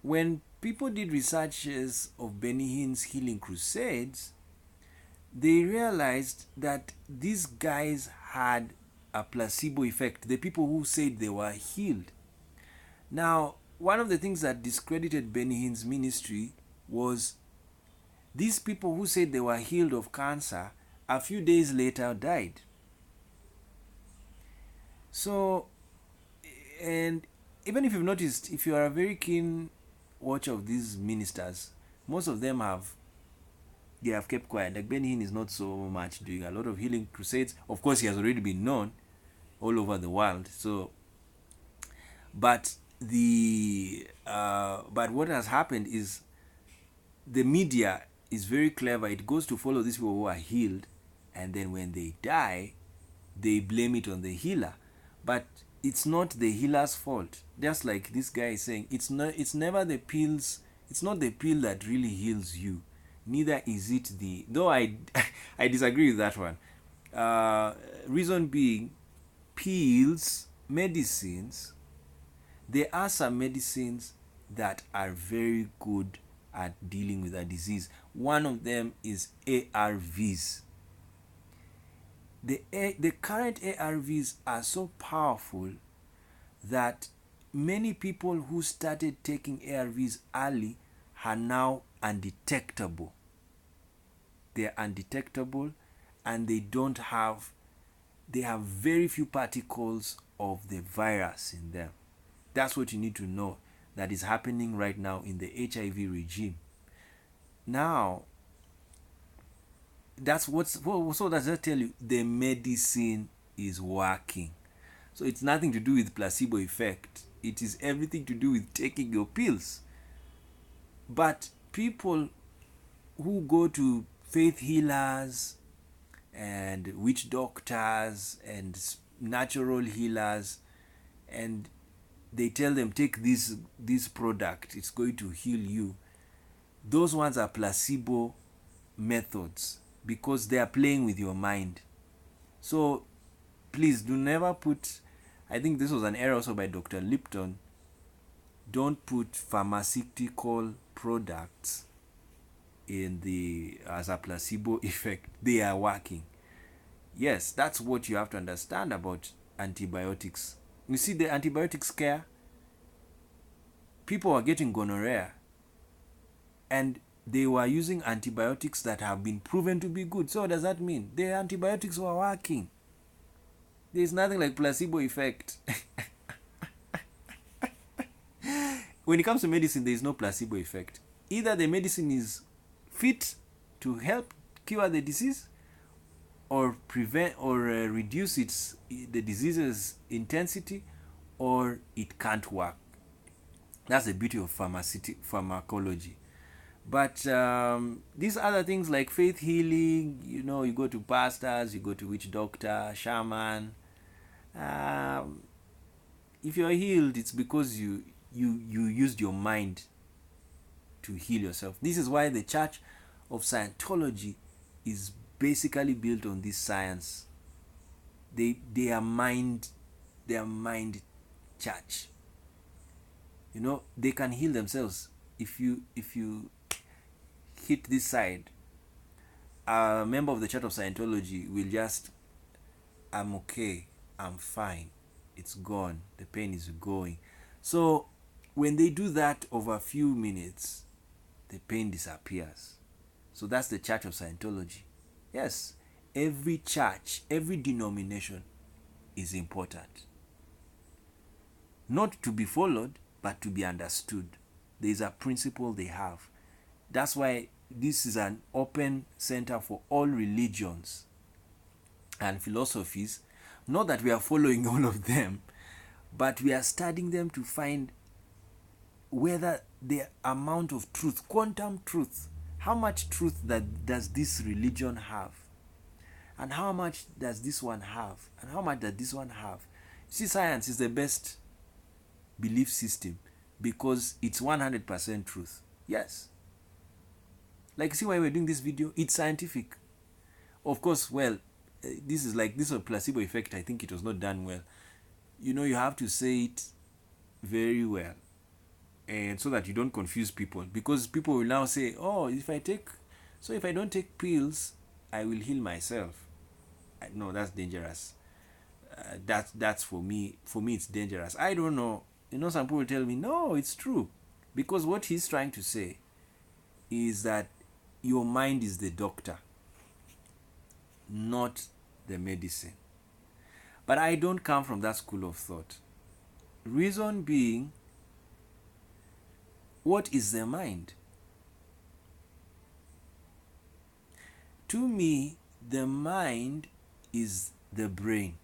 When people did researches of Benny Hinn's healing crusades, they realized that these guys had a placebo effect, the people who said they were healed. Now, one of the things that discredited Benny Hinn's ministry was these people who said they were healed of cancer, a few days later died. So, and even if you've noticed, if you are a very keen watcher of these ministers, most of them they have kept quiet. Like Benny Hinn is not so much doing a lot of healing crusades. Of course, he has already been known all over the world. So, but but what has happened is the media is very clever. It goes to follow these people who are healed, and then when they die, they blame it on the healer. But it's not the healer's fault. Just like this guy is saying, it's never the pills. It's not the pill that really heals you. Neither is it the, though I I disagree with that one. Reason being, pills, medicines, there are some medicines that are very good at dealing with a disease. One of them is ARVs. The current ARVs are so powerful that many people who started taking ARVs early are now undetectable. They are undetectable, and they have very few particles of the virus in them. That's what you need to know that is happening right now in the HIV regime. Now, so does that tell you the medicine is working? So it's nothing to do with placebo effect. It is everything to do with taking your pills. But people who go to faith healers and witch doctors and natural healers, and they tell them, take this product, it's going to heal you. Those ones are placebo methods because they are playing with your mind. So please do never put, I think this was an error also by Dr. Lipton, don't put pharmaceutical products as a placebo effect. They are working. Yes, that's what you have to understand about antibiotics. You see, the antibiotic scare, people are getting gonorrhea, and they were using antibiotics that have been proven to be good. So what does that mean? The antibiotics were working. There's nothing like placebo effect. When it comes to medicine, there is no placebo effect. Either the medicine is fit to help cure the disease, or prevent or reduce the disease's intensity, or it can't work. That's the beauty of pharmacology. But these other things like faith healing, you go to pastors, you go to witch doctor, shaman. If you're healed, it's because you used your mind to heal yourself. This is why the Church of Scientology is basically built on this science. They are mind church. They can heal themselves. If you hit this side, a member of the Church of Scientology will just, I'm okay, I'm fine, it's gone, the pain is going. So when they do that over a few minutes, the pain disappears. So that's the Church of Scientology. Yes, every church, every denomination is important. Not to be followed, but to be understood. There is a principle they have. That's why this is an open center for all religions and philosophies. Not that we are following all of them, but we are studying them to find whether the amount of truth, quantum truth, how much truth does this religion have, and how much does this one have, and how much does this one have. See, science is the best belief system because it's 100% truth. Yes. Like, see why we're doing this video? It's scientific. Of course, this was a placebo effect. I think it was not done well. You have to say it very well. and so that you don't confuse people, because people will now say, oh, if I don't take pills, I will heal myself. No, that's dangerous. That's for me it's dangerous. I don't know. Some people tell me, no, it's true, because what he's trying to say is that your mind is the doctor, not the medicine. But I don't come from that school of thought. Reason being, what is the mind? To me, the mind is the brain.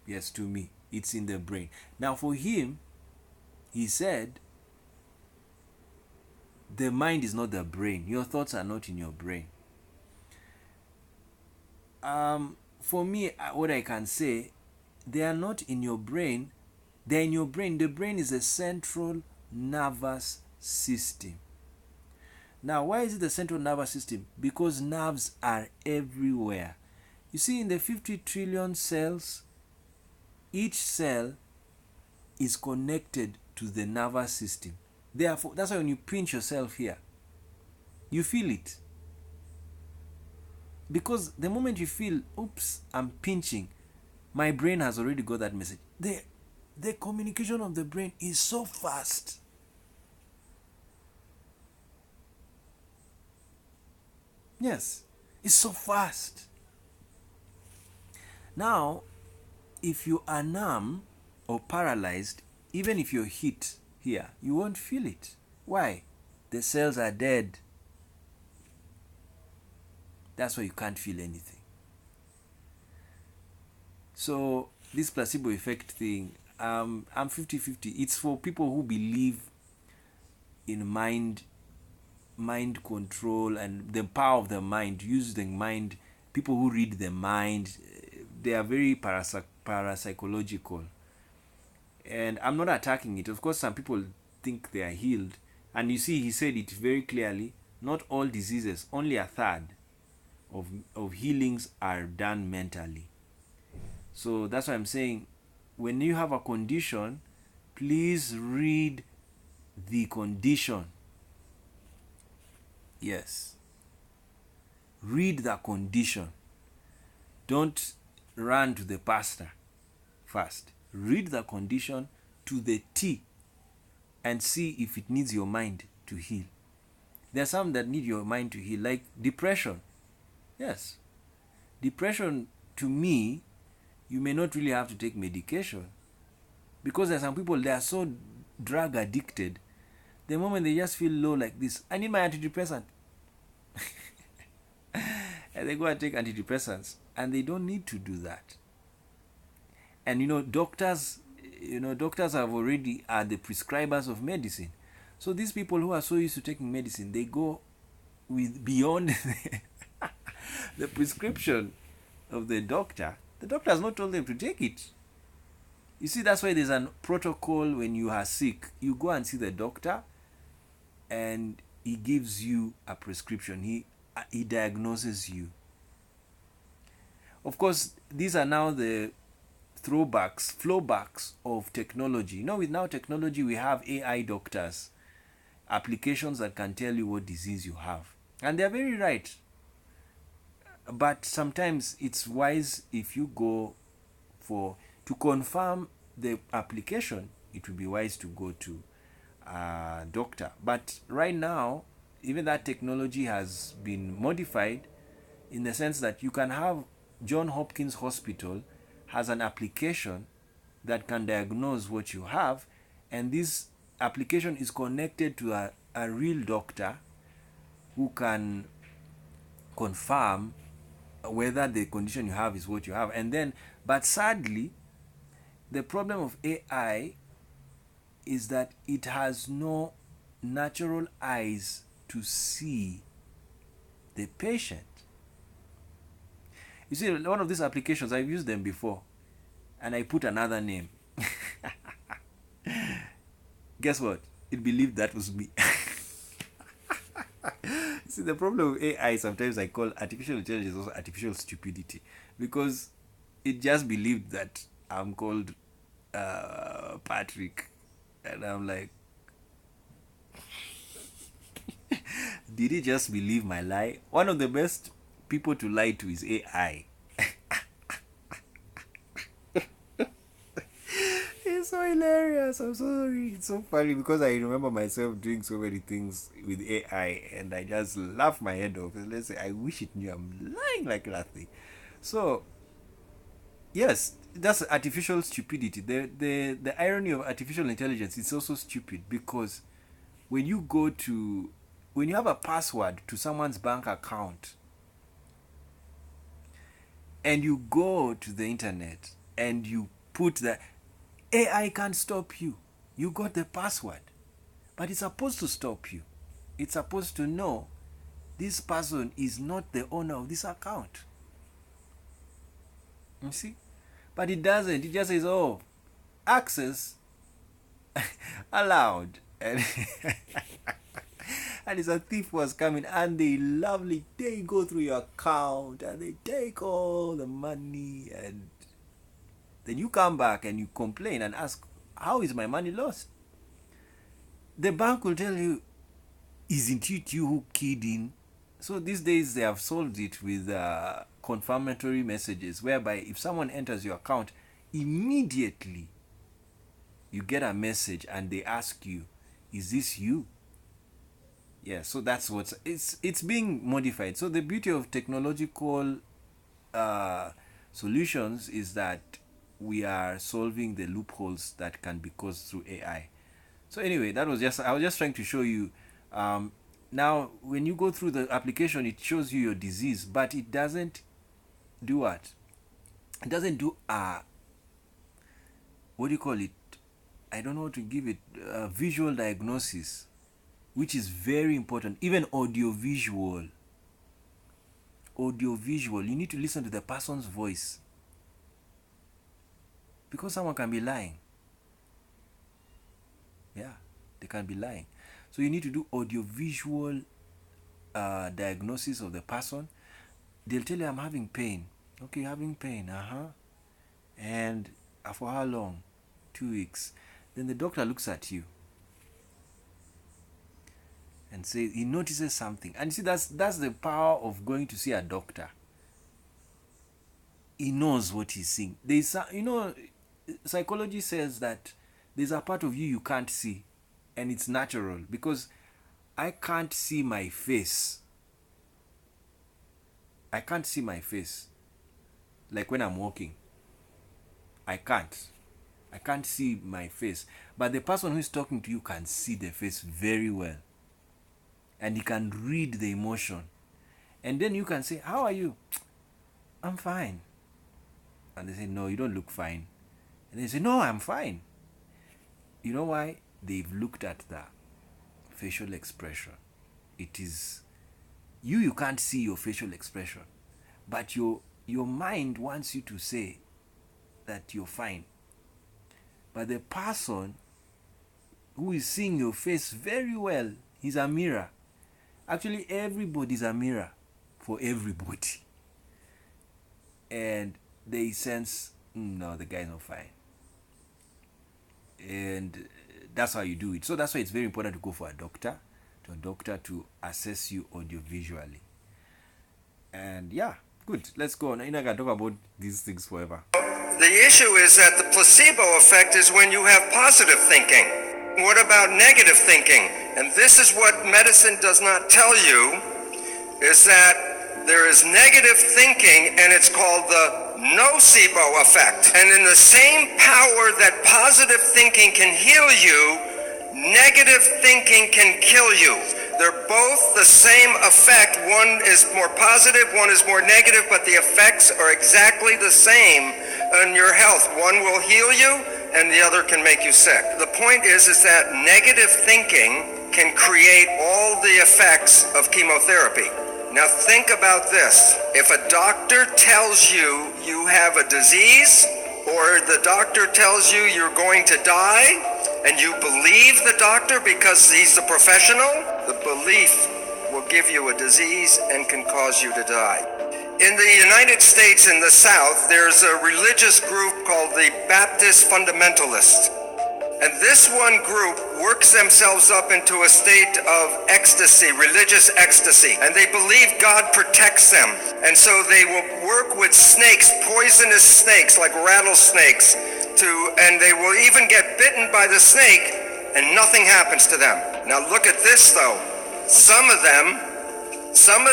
Yes, to me, it's in the brain. Now, for him, he said, the mind is not the brain. Your thoughts are not in your brain. For me, what I can say, they are not in your brain. They're in your brain. The brain is a central nervous system. Now, why is it the central nervous system? Because nerves are everywhere. You see, in the 50 trillion cells, each cell is connected to the nervous system. Therefore, that's why when you pinch yourself here, you feel it. Because the moment you feel, oops, I'm pinching, my brain has already got that message. The communication of the brain is so fast. Yes, it's so fast. Now, if you are numb or paralyzed, even if you're hit here, you won't feel it. Why? The cells are dead. That's why you can't feel anything. So this placebo effect thing, I'm 50-50. It's for people who believe in mind control and the power of the mind, use the mind. People who read the mind, they are very parapsychological. And I'm not attacking it. Of course, some people think they are healed. And you see, he said it very clearly, not all diseases, only a third of healings are done mentally. So that's why I'm saying, when you have a condition, please read the condition. Yes. Read the condition. Don't run to the pastor first. Read the condition to the T and see if it needs your mind to heal. There are some that need your mind to heal, like depression. Yes. Depression, to me, you may not really have to take medication, because there are some people, they are so drug addicted. The moment they just feel low like this, I need my antidepressant. And they go and take antidepressants, and they don't need to do that. And doctors have already are the prescribers of medicine. So these people who are so used to taking medicine, they go with beyond the prescription of the doctor. The doctor has not told them to take it. You see, that's why there's a protocol. When you are sick, you go and see the doctor, and he gives you a prescription. He diagnoses you. Of course, these are now the flowbacks of technology. With now technology, we have AI doctors, applications that can tell you what disease you have. And they're very right. But sometimes it's wise, if you go to confirm the application, it would be wise to go to a doctor. But right now, even that technology has been modified, in the sense that you can have John Hopkins Hospital has an application that can diagnose what you have, and this application is connected to a real doctor who can confirm whether the condition you have is what you have. And then, but sadly, the problem of AI is that it has no natural eyes to see the patient. You see, one of these applications, I've used them before, and I put another name. Guess what? It believed that was me. See, the problem with AI, sometimes I call artificial intelligence also artificial stupidity, because it just believed that I'm called Patrick, and I'm like, Did he just believe my lie? One of the best people to lie to is AI. It's so hilarious. I'm sorry. It's so funny because I remember myself doing so many things with AI and I just laugh my head off. And let's say, I wish it knew I'm lying like nothing. So, yes, that's artificial stupidity. The irony of artificial intelligence is also stupid because when you have a password to someone's bank account and you go to the internet and you put that, AI can't stop you. You got the password. But it's supposed to stop you. It's supposed to know this person is not the owner of this account. You see? But it doesn't. It just says, oh, access allowed. And and it's a thief was coming and they go through your account and they take all the money, and then you come back and you complain and ask, how is my money lost? The bank will tell you, isn't it you who keyed in? So these days they have solved it with confirmatory messages, whereby if someone enters your account, immediately you get a message and they ask you, is this you? Yeah, so that's it's being modified. So the beauty of technological solutions is that we are solving the loopholes that can be caused through AI. So anyway, I was just trying to show you. Now, when you go through the application, it shows you your disease, but it doesn't do what? It doesn't do what do you call it? I don't know how to give it. Visual diagnosis, which is very important. Even audiovisual. You need to listen to the person's voice. Because someone can be lying. Yeah, they can be lying. So you need to do audiovisual diagnosis of the person. They'll tell you, I'm having pain. Okay, having pain. And for how long? 2 weeks. Then the doctor looks at you and says, he notices something. And you see, that's the power of going to see a doctor. He knows what he's seeing. Psychology says that there's a part of you can't see, and it's natural because I can't see my face. I can't see my face. Like when I'm walking, I can't see my face. But the person who is talking to you can see the face very well, and he can read the emotion. And then you can say, how are you? I'm fine. And they say, no, you don't look fine. And they say, no, I'm fine. You know why? They've looked at the facial expression. It is you can't see your facial expression, but your mind wants you to say that you're fine. But the person who is seeing your face very well, he's a mirror. Actually, everybody's a mirror for everybody. And they sense, no, the guy's not fine. And that's how you do it. So that's why it's very important to go for a doctor to assess you audiovisually. And yeah, good. Let's go on. I can talk about these things forever. The issue is that the placebo effect is when you have positive thinking. What about negative thinking? And this is what medicine does not tell you, is that there is negative thinking, and it's called the nocebo effect. And in the same power that positive thinking can heal you, negative thinking can kill you. They're both the same effect. One is more positive, one is more negative, but the effects are exactly the same on your health. One will heal you, and the other can make you sick. The point is that negative thinking can create all the effects of chemotherapy. Now think about this. If a doctor tells you you have a disease, or the doctor tells you you're going to die, and you believe the doctor because he's the professional, the belief will give you a disease and can cause you to die. In the United States, in the South, there's a religious group called the Baptist Fundamentalists. And this one group works themselves up into a state of ecstasy, religious ecstasy, and they believe God protects them. And so they will work with snakes, poisonous snakes like rattlesnakes, and they will even get bitten by the snake and nothing happens to them. Now look at this though. Some of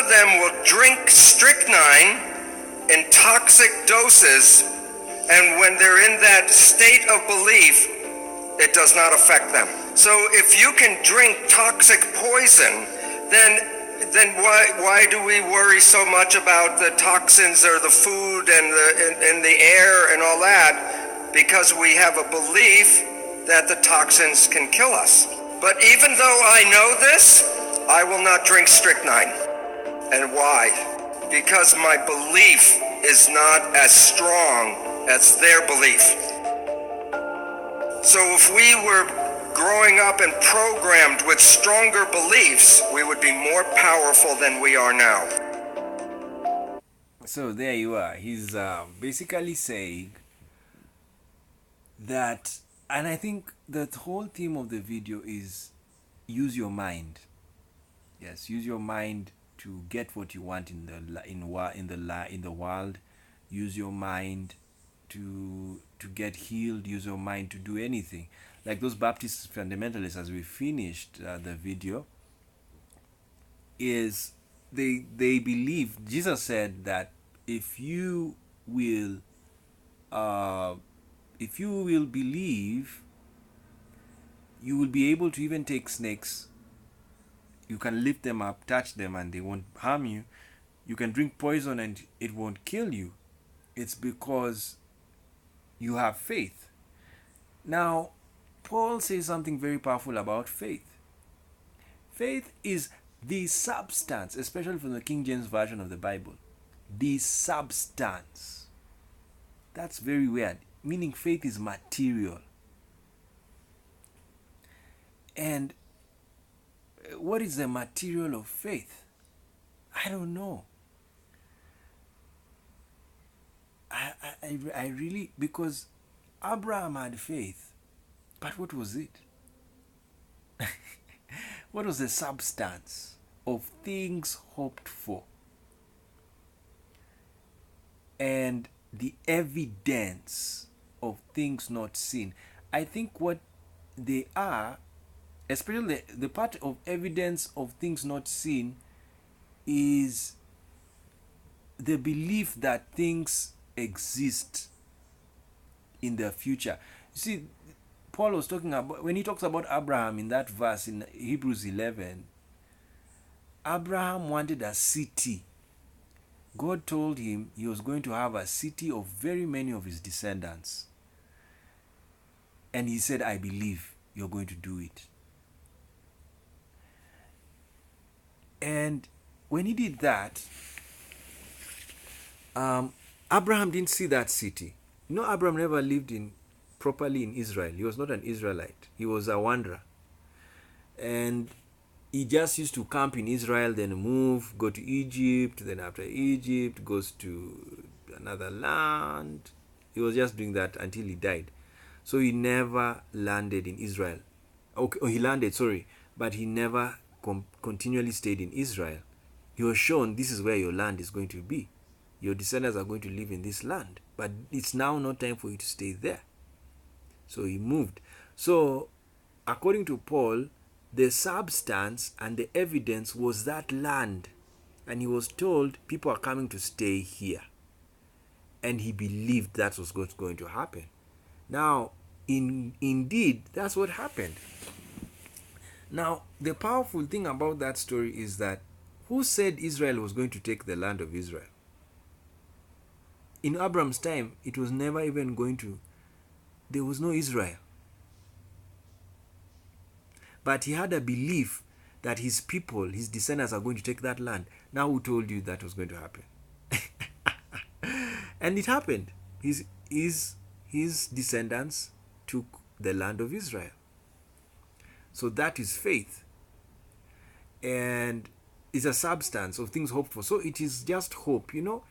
them will drink strychnine in toxic doses, and when they're in that state of belief, it does not affect them. So if you can drink toxic poison, then why do we worry so much about the toxins or the food and the air and all that? Because we have a belief that the toxins can kill us. But even though I know this, I will not drink strychnine. And why? Because my belief is not as strong as their belief. So if we were growing up and programmed with stronger beliefs, we would be more powerful than we are now. So there you are. He's basically saying that, and I think the whole theme of the video is use your mind. Yes, use your mind to get what you want in the world. Use your mind to get healed. Use your mind to do anything. Like those Baptist fundamentalists, as we finished the video, is they believe, Jesus said that if you will believe, you will be able to even take snakes. You can lift them up, touch them, and they won't harm you. You can drink poison and it won't kill you. It's because you have faith. Now, Paul says something very powerful about faith. Faith is the substance, especially from the King James Version of the Bible. The substance. That's very weird. Meaning faith is material. And what is the material of faith? I don't know. I really, because Abraham had faith, but what was it? What was the substance of things hoped for? And the evidence of things not seen. I think what they are, especially the part of evidence of things not seen, is the belief that things exist in the future. You see, Paul was talking about, when he talks about Abraham in that verse in Hebrews 11, Abraham wanted a city. God told him he was going to have a city of very many of his descendants. And he said, I believe you're going to do it. And when he did that, Abraham didn't see that city. You know, Abraham never lived properly in Israel. He was not an Israelite. He was a wanderer. And he just used to camp in Israel, then move, go to Egypt, then after Egypt, goes to another land. He was just doing that until he died. So he never landed in Israel. Okay, he landed, but he never continually stayed in Israel. He was shown, this is where your land is going to be. Your descendants are going to live in this land. But it's now not time for you to stay there. So he moved. So, according to Paul, the substance and the evidence was that land. And he was told, people are coming to stay here. And he believed that was what's going to happen. Now, indeed, that's what happened. Now, the powerful thing about that story is that who said Israel was going to take the land of Israel? In Abraham's time, it was never even going to, there was no Israel. But he had a belief that his people, his descendants are going to take that land. Now who told you that was going to happen? And it happened. His descendants took the land of Israel. So that is faith. And it's a substance of things hoped for. So it is just hope, you know.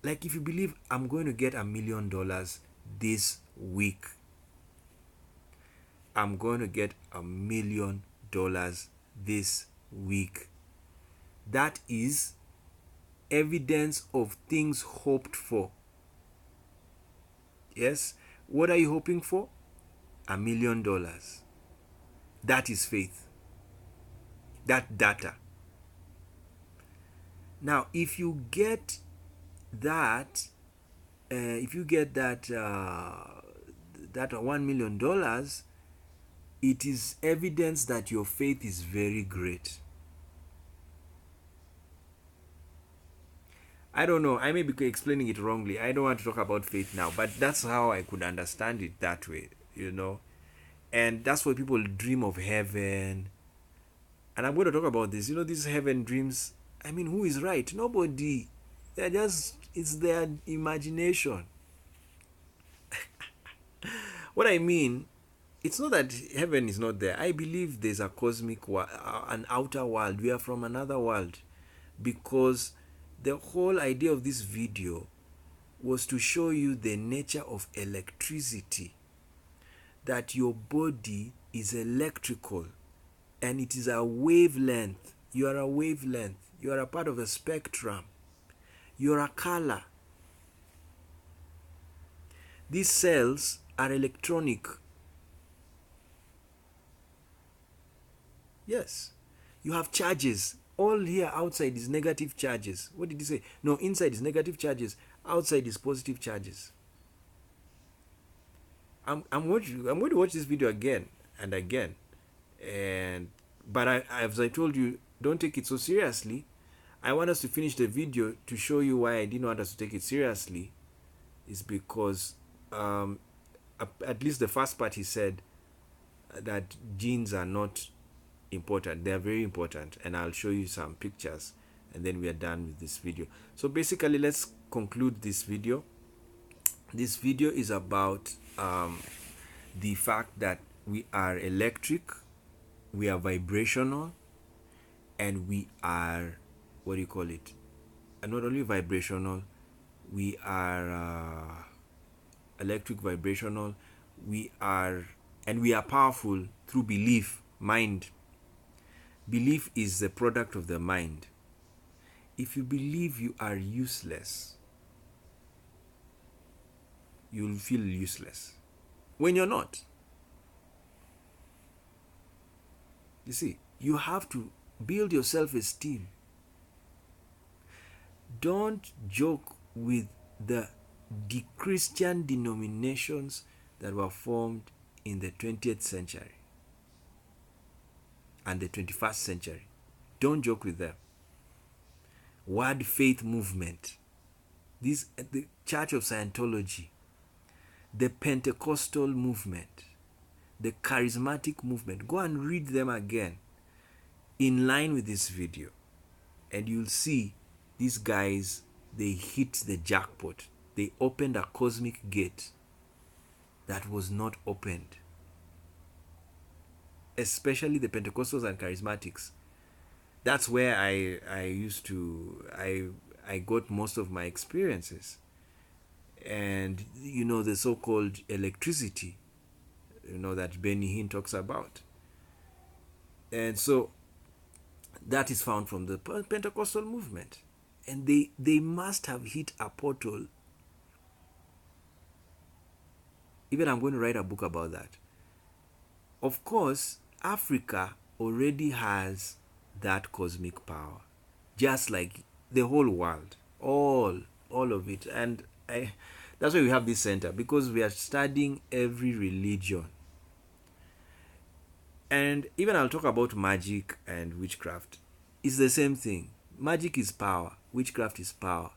Like if you believe I'm going to get $1 million this week, I'm going to get $1 million this week. That is evidence of things hoped for. Yes? What are you hoping for? $1 million. That is faith. That data. Now, if you get that, that $1 million, it is evidence that your faith is very great. I don't know, I may be explaining it wrongly. I don't want to talk about faith now, but that's how I could understand it that way, And that's why people dream of heaven. And I'm going to talk about this. These heaven dreams, who is right? Nobody. It's their imagination. What I mean, it's not that heaven is not there. I believe there's a cosmic world, an outer world. We are from another world. Because the whole idea of this video was to show you the nature of electricity. That your body is electrical. And it is a wavelength. You are a wavelength. You are a part of a spectrum. You are a color. These cells are electronic. Yes. You have charges. All here outside is negative charges. What did he say? No, inside is negative charges. Outside is positive charges. I'm going to watch this video again and again. But as I told you, don't take it so seriously. I want us to finish the video to show you why I didn't want us to take it seriously. Is because at least the first part he said that genes are not important. They are very important, and I'll show you some pictures, and then we are done with this video. So basically, let's conclude this video. This video is about the fact that we are electric, we are vibrational, and we are, what do you call it? And not only vibrational, we are electric, vibrational, we are powerful through belief, mind. Belief is the product of the mind. If you believe you are useless, you'll feel useless when you're not. You see, you have to build your self-esteem. Don't joke with the Christian denominations that were formed in the 20th century and the 21st century. Don't joke with them. Word Faith Movement, the Church of Scientology, the Pentecostal movement, the Charismatic movement. Go and read them again in line with this video, and you'll see these guys, they hit the jackpot. They opened a cosmic gate that was not opened. Especially the Pentecostals and Charismatics. That's where I got most of my experiences. And the so-called electricity, that Benny Hinn talks about. And so that is found from the Pentecostal movement. And they must have hit a portal. Even I'm going to write a book about that. Of course, Africa already has that cosmic power, just like the whole world, all of it. And that's why we have this center, because we are studying every religion. And even I'll talk about magic and witchcraft. It's the same thing. Magic is power, witchcraft is power.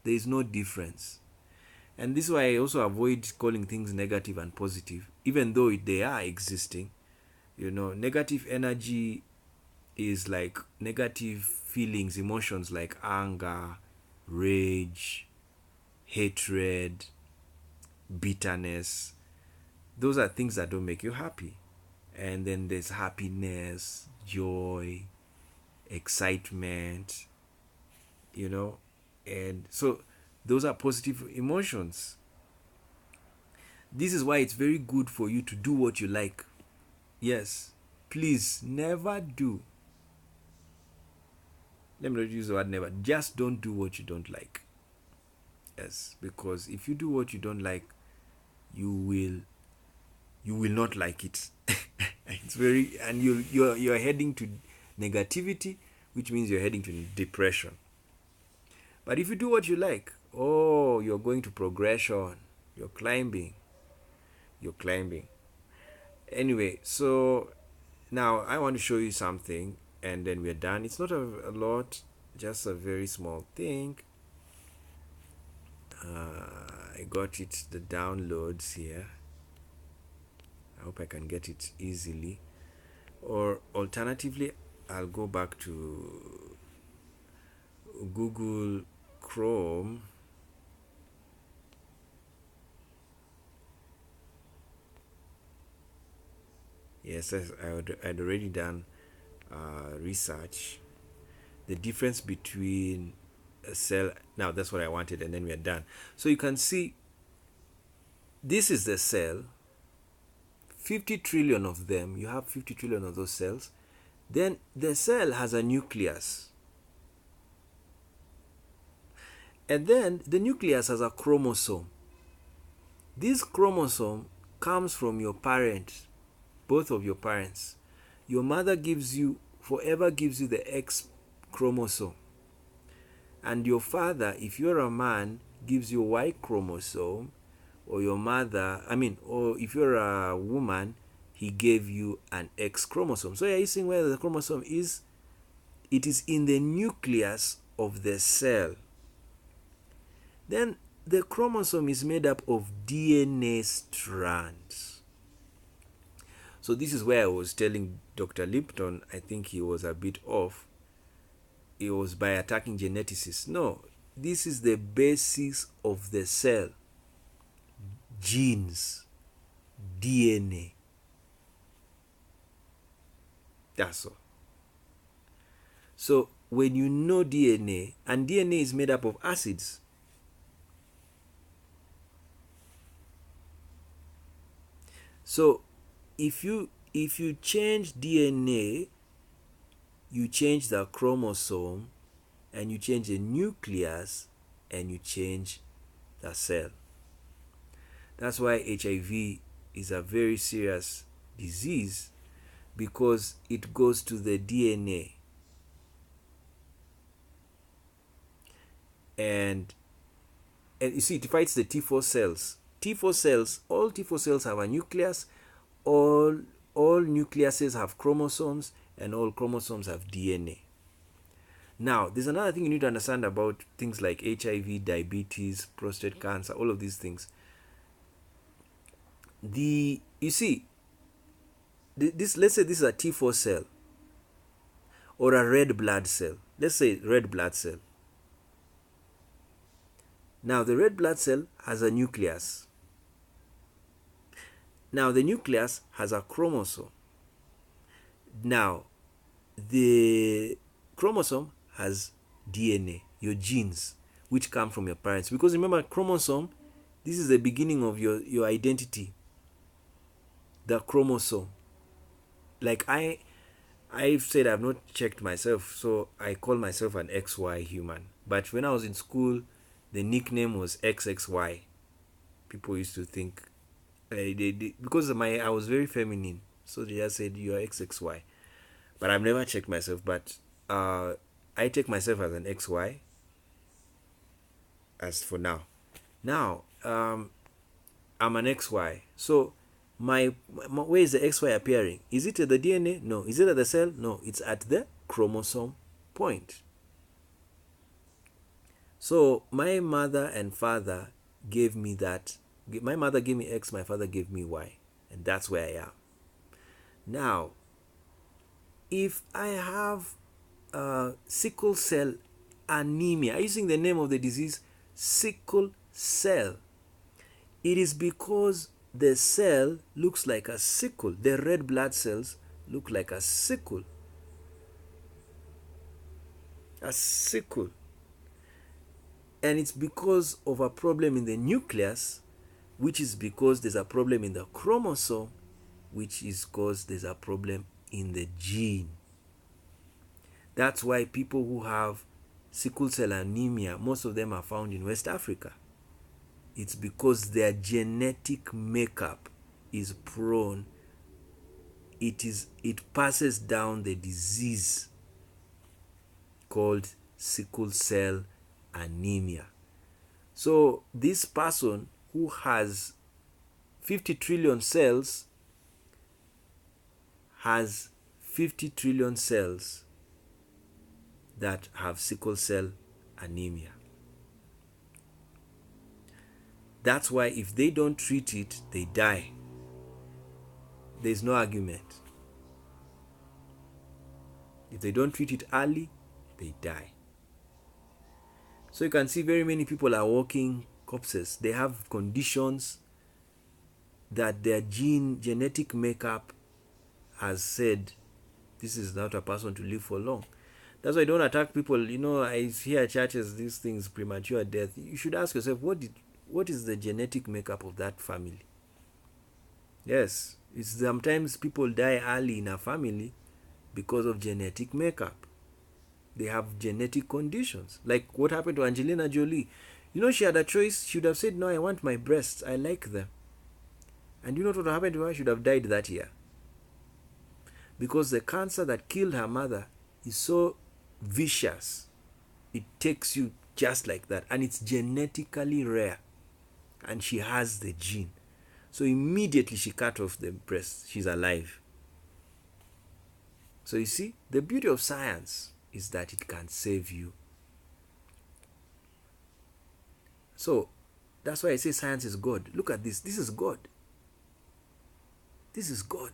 There is no difference. And this is why I also avoid calling things negative and positive, even though they are existing. Negative energy is like negative feelings, emotions like anger, rage, hatred, bitterness. Those are things that don't make you happy. And then there's happiness, joy, excitement, and so those are positive emotions. This is why it's very good for you to do what you like. Yes, please never do. Let me not use the word never. Just don't do what you don't like. Yes, because if you do what you don't like, you will not like it. It's very, and you're heading to negativity, which means you're heading to depression. But if you do what you like, oh, you're going to progression. You're climbing. You're climbing. Anyway, so now I want to show you something, and then we're done. It's not a lot, just a very small thing. I got it, the downloads here. I hope I can get it easily. Or alternatively, I'll go back to Google Chrome. Yes, I'd already done research. The difference between a cell, now that's what I wanted, and then we are done. So you can see this is the cell, 50 trillion of them. You have 50 trillion of those cells. Then the cell has a nucleus. And then the nucleus has a chromosome. This chromosome comes from your parents, both of your parents. Your mother forever gives you the X chromosome. And your father, if you're a man, gives you Y chromosome. Or your mother, or if you're a woman, he gave you an X chromosome. So are you seeing where the chromosome is? It is in the nucleus of the cell. Then the chromosome is made up of DNA strands. So this is where I was telling Dr. Lipton, I think he was a bit off. It was by attacking geneticists. No, this is the basis of the cell. Genes, DNA. That's all. So when you know DNA, and DNA is made up of acids. So if you change DNA, you change the chromosome, and you change the nucleus, and you change the cell. That's why HIV is a very serious disease, because it goes to the DNA. And you see, it fights the T4 cells. T4 cells, all T4 cells have a nucleus, all nucleuses have chromosomes, and all chromosomes have DNA. Now, there's another thing you need to understand about things like HIV, diabetes, prostate cancer, all of these things. You see, let's say this is a T4 cell or a red blood cell. Let's say red blood cell. Now the red blood cell has a nucleus. Now the nucleus has a chromosome. Now the chromosome has DNA, your genes, which come from your parents. Because remember, chromosome, this is the beginning of your identity. The chromosome. Like I've said, I've not checked myself, so I call myself an XY human. But when I was in school, the nickname was XXY. People used to think, because I was very feminine, so they just said you're XXY. But I've never checked myself. But I take myself as an XY. As for now, I'm an XY. So where is the XY appearing? Is it at the DNA? No. Is it at the cell? No. It's at the chromosome point. So my mother and father gave me that. My mother gave me X, my father gave me Y. And that's where I am. Now, if I have sickle cell anemia, using the name of the disease, sickle cell, it is because the cell looks like a sickle. The red blood cells look like a sickle. A sickle. And it's because of a problem in the nucleus, which is because there's a problem in the chromosome, which is because there's a problem in the gene. That's why people who have sickle cell anemia, most of them are found in West Africa. It's because their genetic makeup is prone. It passes down the disease called sickle cell anemia. So this person who has 50 trillion cells has 50 trillion cells that have sickle cell anemia. That's why if they don't treat it, they die. There's no argument. If they don't treat it early, they die. So you can see very many people are walking corpses. They have conditions that their genetic makeup has said this is not a person to live for long. That's why I don't attack people. You know, I hear churches, these things, premature death. You should ask yourself, what is the genetic makeup of that family? Yes, it's sometimes people die early in a family because of genetic makeup. They have genetic conditions. Like what happened to Angelina Jolie. You know, she had a choice. She would have said, no, I want my breasts. I like them. And you know what happened to her? She should have died that year. Because the cancer that killed her mother is so vicious. It takes you just like that. And it's genetically rare. And she has the gene. So immediately she cut off the breast. She's alive. So you see, the beauty of science is that it can save you. So that's why I say science is God. Look at this. This is God. This is God.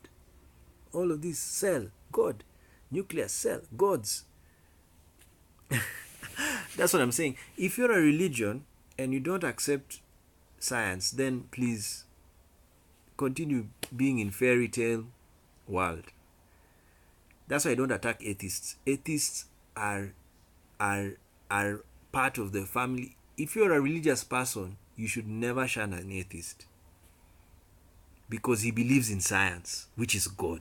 All of this, cell, God. Nucleus, cell, gods. That's what I'm saying. If you're a religion and you don't accept science, then please continue being in fairy tale world. That's why I don't attack atheists. Atheists are part of the family. If you're a religious person, you should never shun an atheist, because he believes in science, which is God.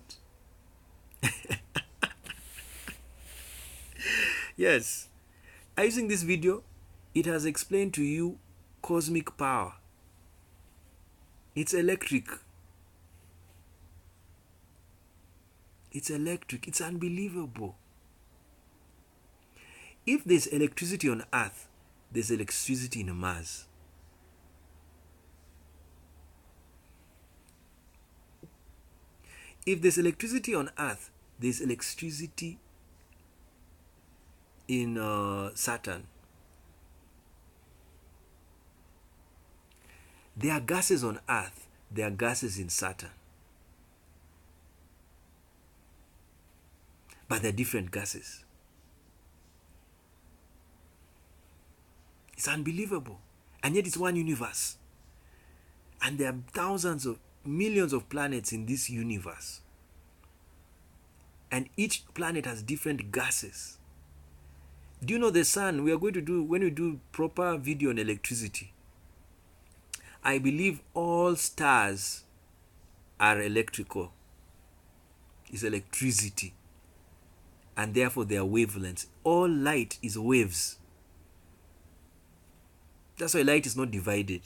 Yes. Using this video, it has explained to you cosmic power. It's electric. It's electric. It's unbelievable. If there's electricity on Earth, there's electricity in Mars. If there's electricity on Earth, there's electricity in Saturn. There are gases on Earth. There are gases in Saturn. But they're different gases. It's unbelievable. And yet it's one universe. And there are thousands of millions of planets in this universe. And each planet has different gases. Do you know the sun? We are going to do, when we do proper video on electricity, I believe all stars are electrical. It's electricity. And therefore they are wavelengths. All light is waves. That's why light is not divided.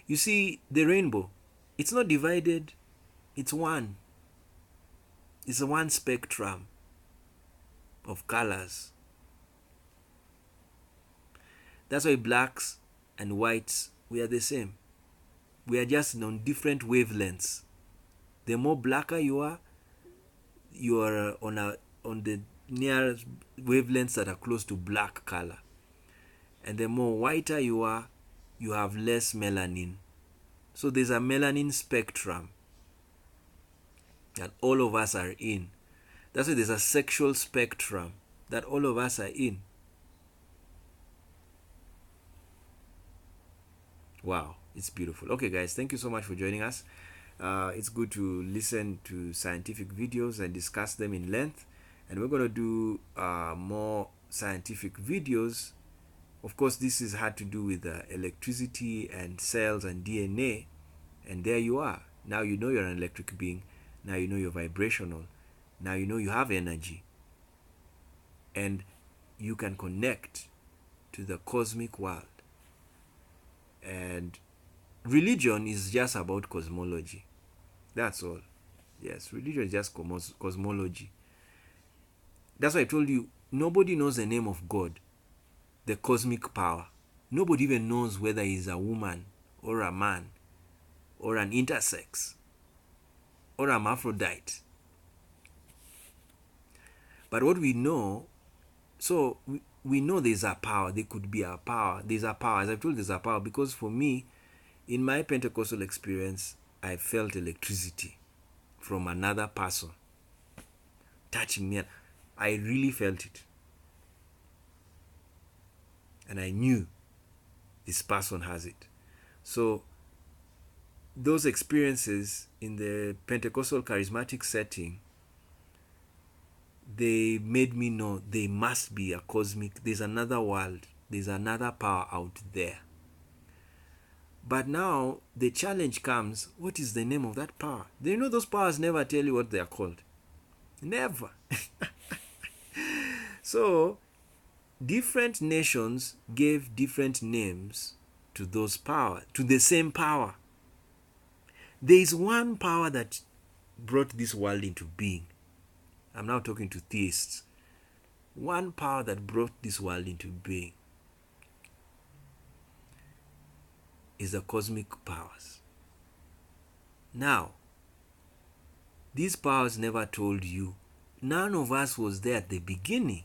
You see, the rainbow, it's not divided, it's one. It's a one spectrum of colors. That's why blacks and whites, we are the same. We are just on different wavelengths. The more blacker you are on the near wavelengths that are close to black color. And the more whiter you are, you have less melanin. So there's a melanin spectrum that all of us are in. That's why there's a sexual spectrum that all of us are in. Wow, it's beautiful. Okay, guys, thank you so much for joining us. It's good to listen to scientific videos and discuss them in length. And we're going to do more scientific videos. Of course, this is had to do with electricity and cells and DNA. And there you are. Now you know you're an electric being. Now you know you're vibrational. Now you know you have energy. And you can connect to the cosmic world. And religion is just about cosmology. That's all. Yes, religion is just cosmology. That's why I told you, nobody knows the name of God, the cosmic power. Nobody even knows whether he's a woman or a man or an intersex or an hermaphrodite. But what we know, so we know there's a power. There could be a power. There's a power. As I've told you, there's a power. Because for me, in my Pentecostal experience, I felt electricity from another person touching me. I really felt it. And I knew this person has it. So those experiences in the Pentecostal charismatic setting, they made me know there must be a cosmic, there's another world, there's another power out there. But now the challenge comes, what is the name of that power? Do you know those powers never tell you what they are called? Never. So different nations gave different names to those powers, to the same power. There is one power that brought this world into being. I'm now talking to theists. One power that brought this world into being is the cosmic powers. Now, these powers never told you. None of us was there at the beginning.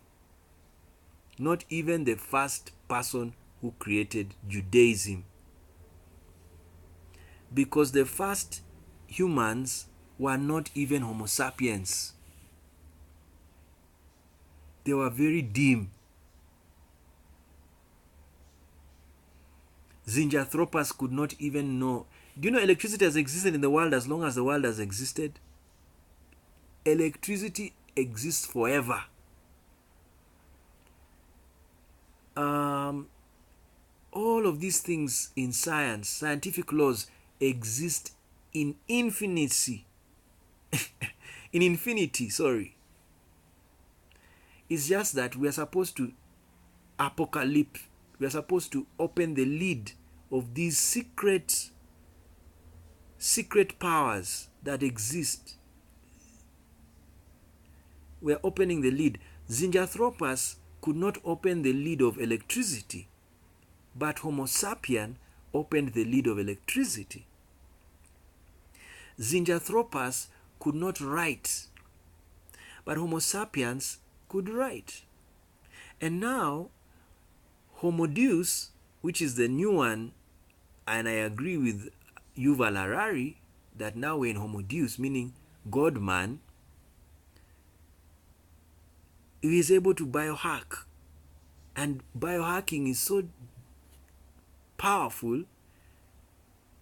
Not even the first person who created Judaism. Because the first humans were not even Homo sapiens. They were very dim. Zinjanthropus could not even know. Do you know electricity has existed in the world as long as the world has existed? Electricity exists forever. All of these things in science, scientific laws, exist in infinity. In infinity, sorry. It's just that we are supposed to apocalypse. We are supposed to open the lid of these secret powers that exist. We are opening the lid. Zinjanthropus could not open the lid of electricity, but Homo sapien opened the lid of electricity. Zinjanthropus could not write, but Homo sapiens could write. And now, Homo Deus, which is the new one, and I agree with Yuval Harari that now we're in Homo Deus, meaning God-man, he is able to biohack. And biohacking is so powerful,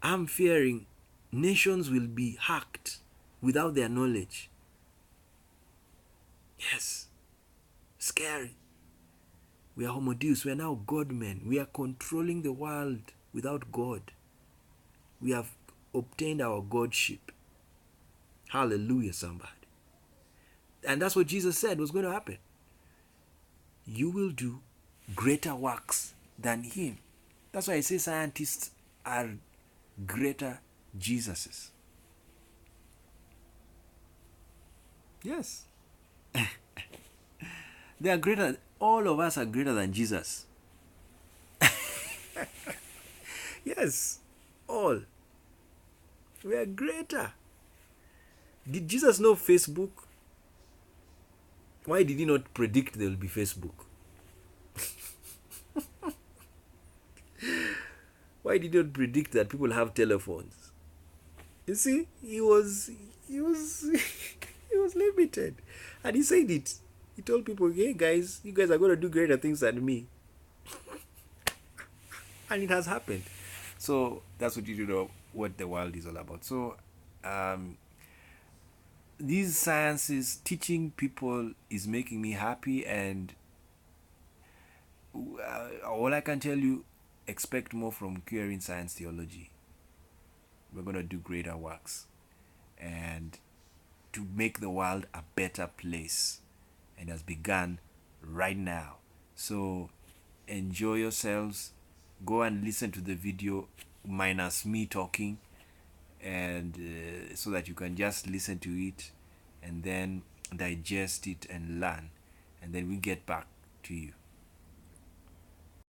I'm fearing nations will be hacked without their knowledge. Yes. Scary. We are Homo Deus. We are now God-men. We are controlling the world without God. We have obtained our Godship. Hallelujah, somebody. And that's what Jesus said was going to happen. You will do greater works than him. That's why I say scientists are greater Jesuses. Yes. They are greater. All of us are greater than Jesus. Yes. All. We are greater. Did Jesus know Facebook? Why did he not predict there will be Facebook? Why did he not predict that people have telephones? You see, he was he was limited. And he said it. He told people, hey guys, you guys are going to do greater things than me. And it has happened. So that's what you know what the world is all about. So these sciences, teaching people is making me happy, and all I can tell you, expect more from Queering Science Theology. we're going to do greater works and to make the world a better place, and has begun right now. So enjoy yourselves. Go and listen to the video minus me talking, and so that you can just listen to it and then digest it and learn, and then we get back to you.